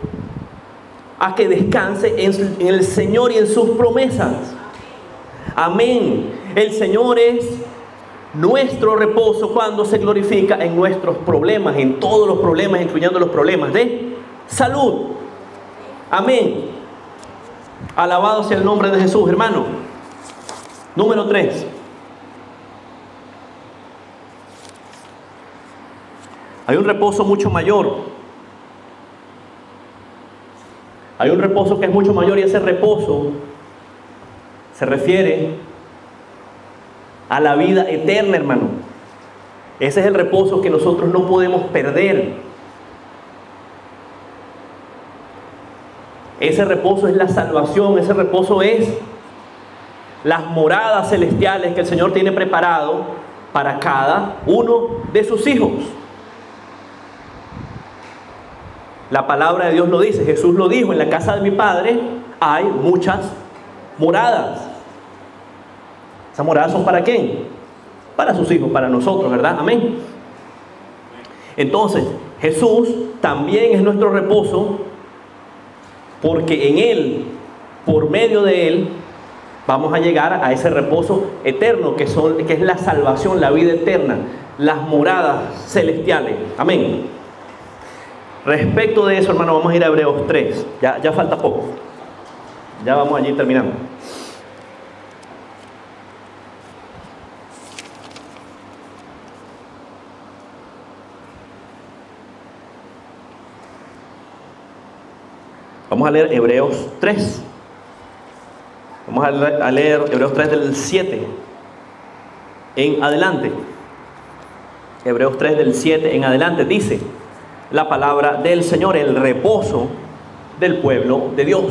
S1: a que descanse en el Señor y en sus promesas. Amén. El Señor es nuestro reposo cuando se glorifica en nuestros problemas, en todos los problemas, incluyendo los problemas de salud. Amén. Alabado sea el nombre de Jesús, hermano. Número 3. Hay un reposo mucho mayor. Hay un reposo que es mucho mayor, y ese reposo se refiere a la vida eterna, hermano. Ese es el reposo que nosotros no podemos perder. Ese reposo es la salvación, ese reposo es las moradas celestiales que el Señor tiene preparado para cada uno de sus hijos. La palabra de Dios lo dice, Jesús lo dijo: en la casa de mi Padre hay muchas moradas. ¿Esas moradas son para quién? Para sus hijos, para nosotros, ¿verdad? Amén. Entonces, Jesús también es nuestro reposo, porque en Él, por medio de Él, vamos a llegar a ese reposo eterno que es la salvación, la vida eterna, las moradas celestiales. Amén. Respecto de eso, hermano, vamos a ir a Hebreos 3. Ya falta poco. Ya vamos allí terminando. Vamos a leer Hebreos 3. Vamos a leer Hebreos 3 del 7 en adelante. Hebreos 3 del 7 en adelante dice la palabra del Señor, el reposo del pueblo de Dios.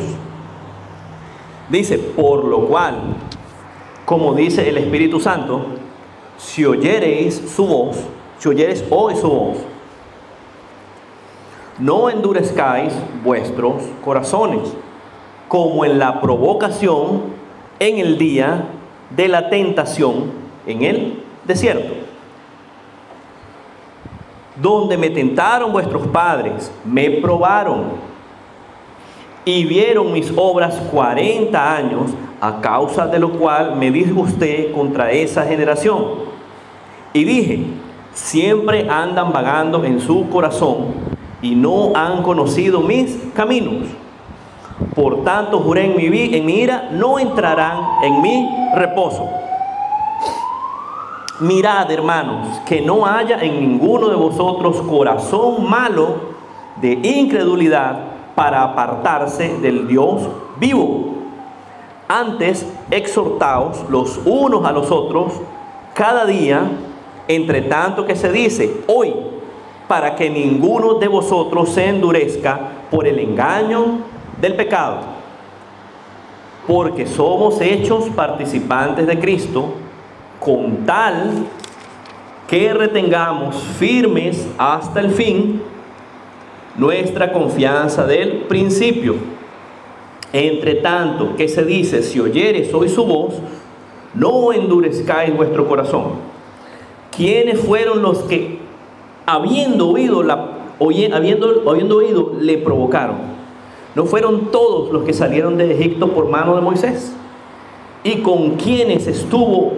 S1: Dice: por lo cual, como dice el Espíritu Santo, si oyereis su voz, si oyereis hoy su voz, no endurezcáis vuestros corazones, como en la provocación en el día de la tentación en el desierto, donde me tentaron vuestros padres, me probaron y vieron mis obras 40 años, a causa de lo cual me disgusté contra esa generación. Y dije: siempre andan vagando en su corazón y no han conocido mis caminos. Por tanto juré en mi ira: no entrarán en mi reposo. Mirad, hermanos, que no haya en ninguno de vosotros corazón malo de incredulidad para apartarse del Dios vivo. Antes exhortaos los unos a los otros cada día, entre tanto que se dice hoy, para que ninguno de vosotros se endurezca por el engaño del pecado. Porque somos hechos participantes de Cristo, con tal que retengamos firmes hasta el fin nuestra confianza del principio. Entre tanto que se dice: si oyeres hoy su voz, no endurezcáis vuestro corazón. ¿Quiénes fueron los que, habiendo oído, le provocaron? ¿No fueron todos los que salieron de Egipto por mano de Moisés? ¿Y con quienes estuvo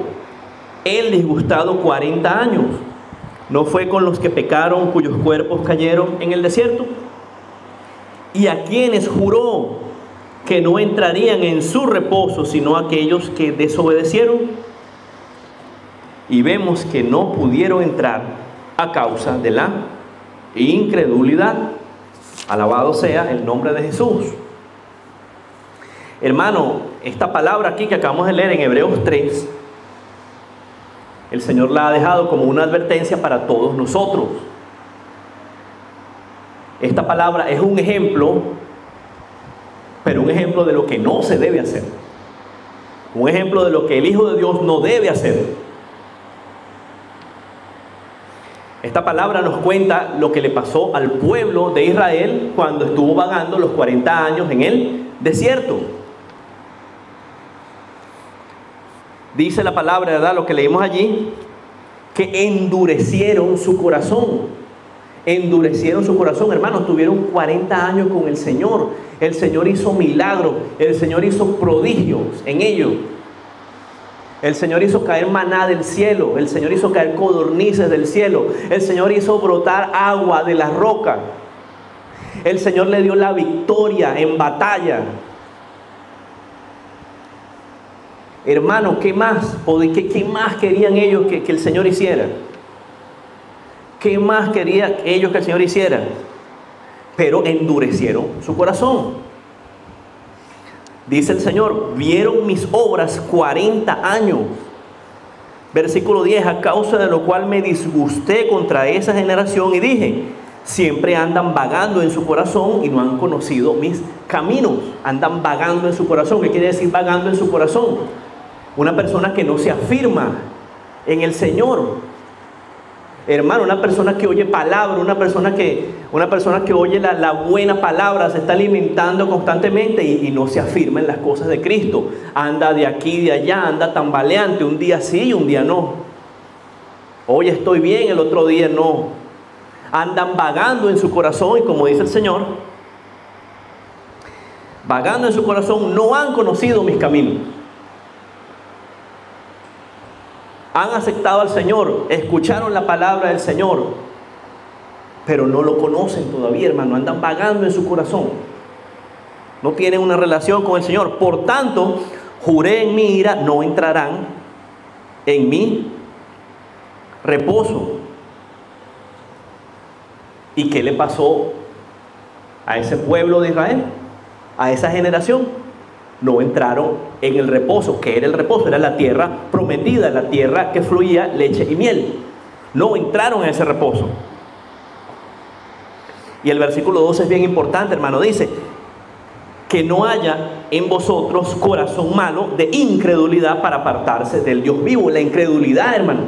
S1: él disgustado 40 años? ¿No fue con los que pecaron, cuyos cuerpos cayeron en el desierto? ¿Y a quienes juró que no entrarían en su reposo, sino aquellos que desobedecieron? Y vemos que no pudieron entrar a causa de la incredulidad. Alabado sea el nombre de Jesús. Hermano, esta palabra aquí que acabamos de leer en Hebreos 3, el Señor la ha dejado como una advertencia para todos nosotros. Esta palabra es un ejemplo, pero un ejemplo de lo que no se debe hacer. Un ejemplo de lo que el Hijo de Dios no debe hacer. Esta palabra nos cuenta lo que le pasó al pueblo de Israel cuando estuvo vagando los 40 años en el desierto. Dice la palabra, ¿verdad? Lo que leímos allí, que endurecieron su corazón. Endurecieron su corazón, hermanos. Tuvieron 40 años con el Señor. El Señor hizo milagros. El Señor hizo prodigios en ellos. El Señor hizo caer maná del cielo. El Señor hizo caer codornices del cielo. El Señor hizo brotar agua de la roca. El Señor le dio la victoria en batalla. Hermano, ¿qué más? ¿Qué más querían ellos que el Señor hiciera? ¿Qué más querían ellos que el Señor hiciera? Pero endurecieron su corazón. Dice el Señor, vieron mis obras 40 años. Versículo 10, a causa de lo cual me disgusté contra esa generación y dije, siempre andan vagando en su corazón y no han conocido mis caminos. Andan vagando en su corazón. ¿Qué quiere decir vagando en su corazón? Una persona que no se afirma en el Señor. Hermano, una persona que oye palabra, una persona que oye la buena palabra, se está alimentando constantemente y no se afirma en las cosas de Cristo. Anda de aquí y de allá, anda tambaleante, un día sí y un día no. Hoy estoy bien, el otro día no. Andan vagando en su corazón y como dice el Señor, vagando en su corazón, no han conocido mis caminos. Han aceptado al Señor, escucharon la palabra del Señor, pero no lo conocen todavía, hermano. Andan vagando en su corazón. No tienen una relación con el Señor. Por tanto, juré en mi ira, no entrarán en mi reposo. ¿Y qué le pasó a ese pueblo de Israel? A esa generación. No entraron en el reposo. ¿Qué era el reposo? Era la tierra prometida, la tierra que fluía leche y miel. No entraron en ese reposo. Y el versículo 12 es bien importante, hermano. Dice, que no haya en vosotros corazón malo de incredulidad para apartarse del Dios vivo. La incredulidad, hermano.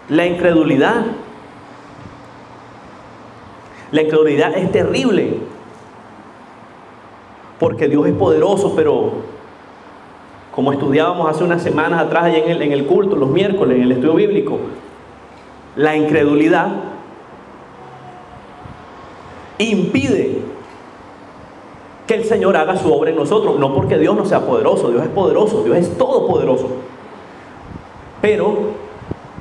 S1: La incredulidad. La incredulidad es terrible. Porque Dios es poderoso, pero como estudiábamos hace unas semanas atrás allá en el culto, los miércoles, en el estudio bíblico, la incredulidad impide que el Señor haga su obra en nosotros. No porque Dios no sea poderoso, Dios es poderoso, Dios es todopoderoso. Pero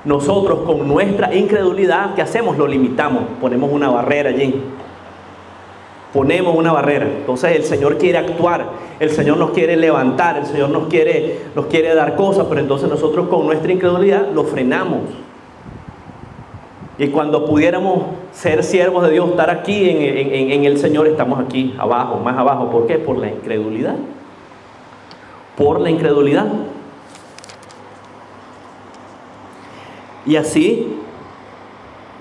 S1: nosotros con nuestra incredulidad, ¿qué hacemos? Lo limitamos, ponemos una barrera allí. Ponemos una barrera. Entonces el Señor quiere actuar, el Señor nos quiere levantar, el Señor nos quiere dar cosas, pero entonces nosotros con nuestra incredulidad lo frenamos. Y cuando pudiéramos ser siervos de Dios, estar aquí en el Señor, estamos aquí abajo, más abajo. ¿Por qué? Por la incredulidad. Por la incredulidad. Y así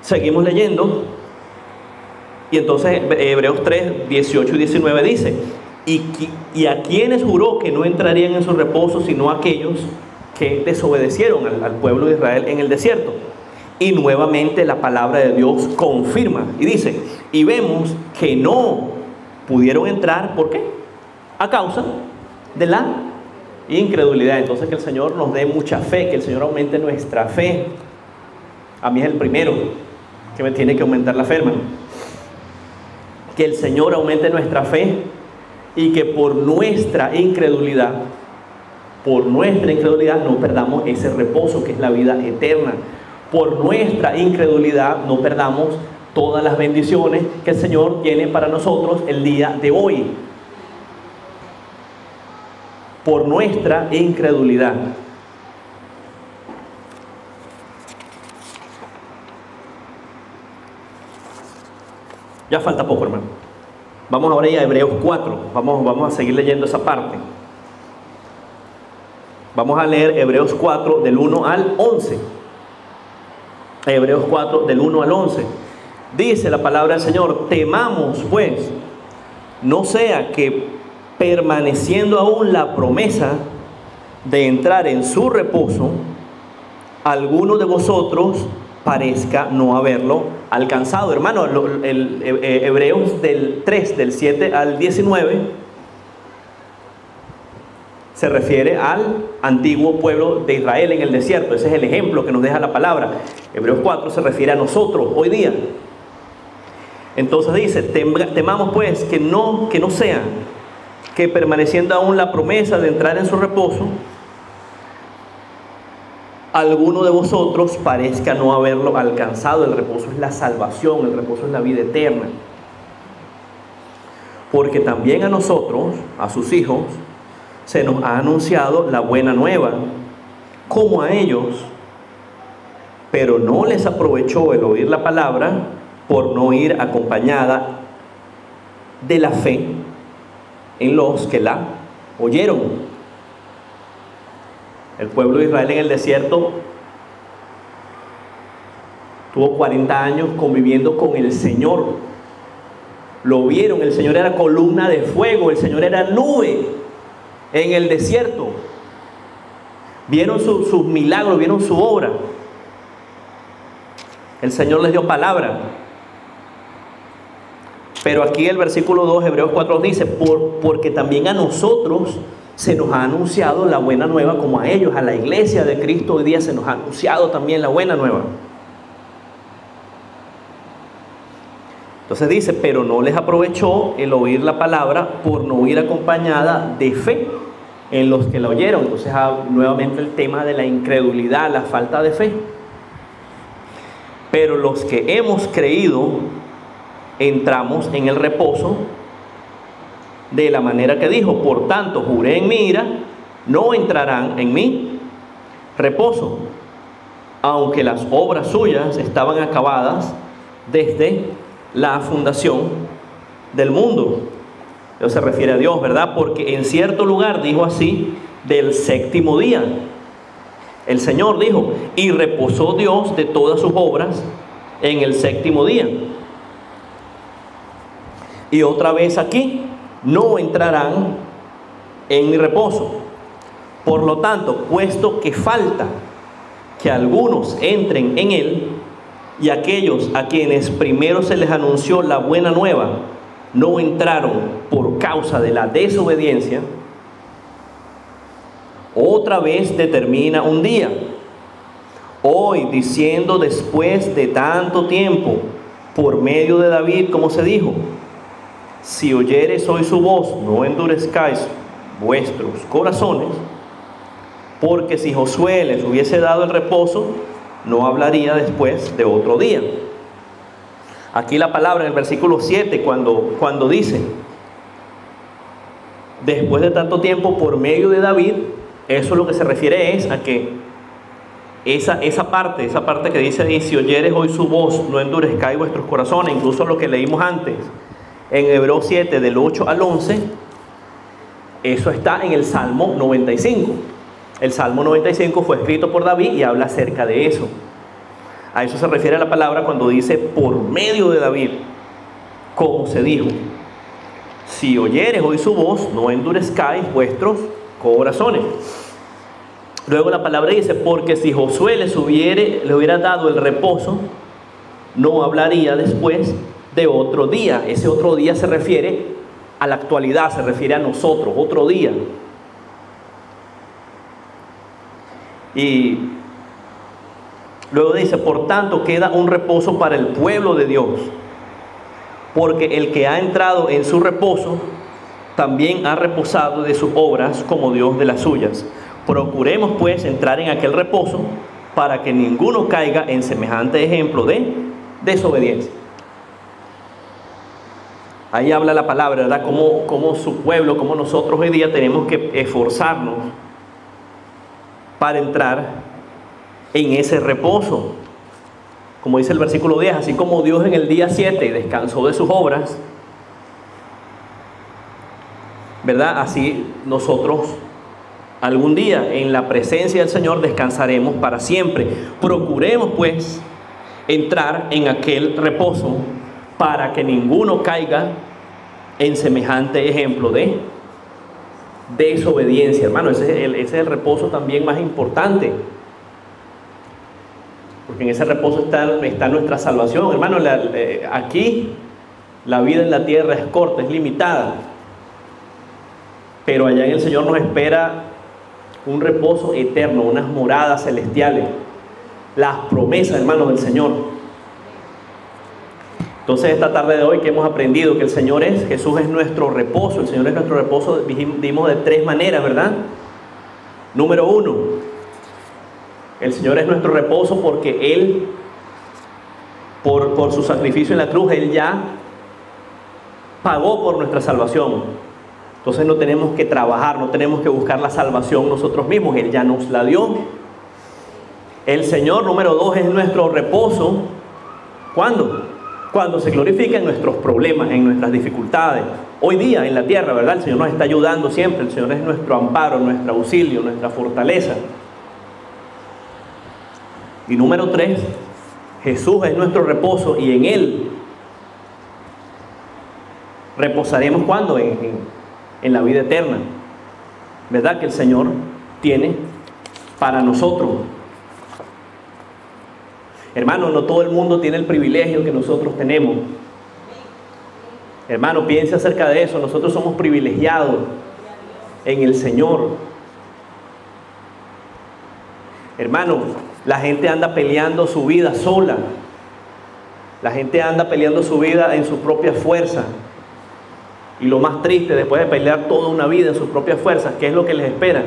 S1: seguimos leyendo. Y entonces Hebreos 3, 18 y 19 dice, y a quienes juró que no entrarían en su reposo, sino aquellos que desobedecieron al pueblo de Israel en el desierto. Y nuevamente la palabra de Dios confirma y dice, y vemos que no pudieron entrar, ¿por qué? A causa de la incredulidad. Entonces que el Señor nos dé mucha fe, que el Señor aumente nuestra fe. A mí es el primero que me tiene que aumentar la fe, hermano. Que el Señor aumente nuestra fe y que por nuestra incredulidad no perdamos ese reposo que es la vida eterna. Por nuestra incredulidad no perdamos todas las bendiciones que el Señor tiene para nosotros el día de hoy. Por nuestra incredulidad. Ya falta poco, hermano. Vamos ahora ya a Hebreos 4. Vamos a seguir leyendo esa parte. Vamos a leer Hebreos 4 del 1 al 11. Hebreos 4 del 1 al 11. Dice la palabra del Señor: temamos pues, no sea que permaneciendo aún la promesa de entrar en su reposo, alguno de vosotros parezca no haberlo alcanzado. Hermano, Hebreos del 3, del 7 al 19, se refiere al antiguo pueblo de Israel en el desierto. Ese es el ejemplo que nos deja la palabra. Hebreos 4 se refiere a nosotros hoy día. Entonces dice: temamos pues que no sea que permaneciendo aún la promesa de entrar en su reposo, alguno de vosotros parezca no haberlo alcanzado. El reposo es la salvación, el reposo es la vida eterna. Porque también a nosotros, a sus hijos, se nos ha anunciado la buena nueva, como a ellos, pero no les aprovechó el oír la palabra, por no ir acompañada de la fe en los que la oyeron. El pueblo de Israel en el desierto tuvo 40 años conviviendo con el Señor. Lo vieron, el Señor era columna de fuego, el Señor era nube en el desierto. Vieron sus milagros, vieron su obra. El Señor les dio palabra. Pero aquí el versículo 2, Hebreos 4 dice: porque también a nosotros se nos ha anunciado la buena nueva, como a ellos, a la iglesia de Cristo hoy día se nos ha anunciado también la buena nueva. Entonces dice: pero no les aprovechó el oír la palabra, por no ir acompañada de fe en los que la oyeron. Entonces nuevamente el tema de la incredulidad, la falta de fe. Pero los que hemos creído entramos en el reposo, de la manera que dijo: por tanto juré en mi ira, no entrarán en mi reposo, aunque las obras suyas estaban acabadas desde la fundación del mundo. Eso se refiere a Dios, ¿verdad? Porque en cierto lugar dijo así del séptimo día. El Señor dijo: y reposó Dios de todas sus obras en el séptimo día. Y otra vez aquí: no entrarán en mi reposo. Por lo tanto, puesto que falta que algunos entren en él, y aquellos a quienes primero se les anunció la buena nueva no entraron por causa de la desobediencia, otra vez determina un día, hoy, diciendo después de tanto tiempo, por medio de David, como se dijo: si oyereis hoy su voz, no endurezcáis vuestros corazones. Porque si Josué les hubiese dado el reposo, no hablaría después de otro día. Aquí la palabra en el versículo 7, cuando dice después de tanto tiempo por medio de David, eso lo que se refiere es a que esa parte que dice ahí: si oyeres hoy su voz, no endurezcáis vuestros corazones. Incluso lo que leímos antes en Hebreos 7 del 8 al 11, eso está en el Salmo 95. El Salmo 95 fue escrito por David y habla acerca de eso. A eso se refiere la palabra cuando dice por medio de David, como se dijo: si oyeres hoy su voz, no endurezcáis vuestros corazones. Luego la palabra dice: porque si Josué le hubiera dado el reposo, no hablaría después de otro día. Ese otro día se refiere a la actualidad, se refiere a nosotros, otro día. Y luego dice: por tanto queda un reposo para el pueblo de Dios, porque el que ha entrado en su reposo también ha reposado de sus obras como Dios de las suyas. Procuremos pues entrar en aquel reposo, para que ninguno caiga en semejante ejemplo de desobediencia. Ahí habla la palabra, ¿verdad? Como su pueblo, como nosotros hoy día tenemos que esforzarnos para entrar en ese reposo. Como dice el versículo 10, así como Dios en el día 7 descansó de sus obras, ¿verdad? Así nosotros algún día en la presencia del Señor descansaremos para siempre. Procuremos pues entrar en aquel reposo para que ninguno caiga en semejante ejemplo de desobediencia. Hermano, ese es el reposo también más importante, porque en ese reposo está nuestra salvación. Hermano, aquí la vida en la tierra es corta, es limitada, pero allá en el Señor nos espera un reposo eterno, unas moradas celestiales, las promesas, hermanos, del Señor. Entonces, esta tarde de hoy que hemos aprendido que Jesús es nuestro reposo. El Señor es nuestro reposo, vimos de tres maneras, ¿verdad? Número uno, el Señor es nuestro reposo porque Él, por su sacrificio en la cruz, Él ya pagó por nuestra salvación. Entonces no tenemos que trabajar, no tenemos que buscar la salvación nosotros mismos, Él ya nos la dio. El Señor, número dos, es nuestro reposo. ¿Cuándo? Cuando se glorifica en nuestros problemas, en nuestras dificultades. Hoy día en la tierra, ¿verdad? El Señor nos está ayudando siempre. El Señor es nuestro amparo, nuestro auxilio, nuestra fortaleza. Y número tres, Jesús es nuestro reposo y en Él reposaremos. ¿Cuándo? En la vida eterna, ¿verdad? Que el Señor tiene para nosotros. Hermano, no todo el mundo tiene el privilegio que nosotros tenemos. Hermano, piense acerca de eso. Nosotros somos privilegiados en el Señor. Hermano, la gente anda peleando su vida sola. La gente anda peleando su vida en su propia fuerza. Y lo más triste, después de pelear toda una vida en sus propias fuerzas, ¿qué es lo que les espera?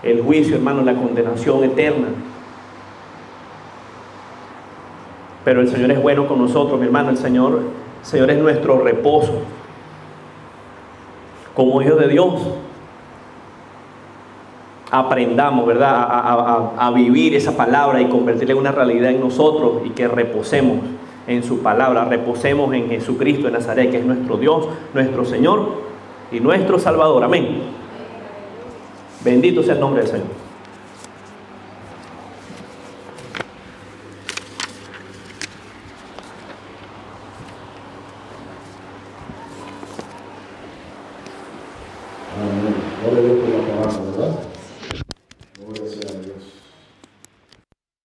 S1: El juicio, hermano, la condenación eterna. Pero el Señor es bueno con nosotros, mi hermano. El Señor es nuestro reposo. Como hijos de Dios, aprendamos, ¿verdad?, a vivir esa palabra y convertirla en una realidad en nosotros, y que reposemos en su palabra, reposemos en Jesucristo de Nazaret, que es nuestro Dios, nuestro Señor y nuestro Salvador. Amén. Bendito sea el nombre del Señor.
S2: Amén. Gloria a Dios por la palabra, ¿verdad?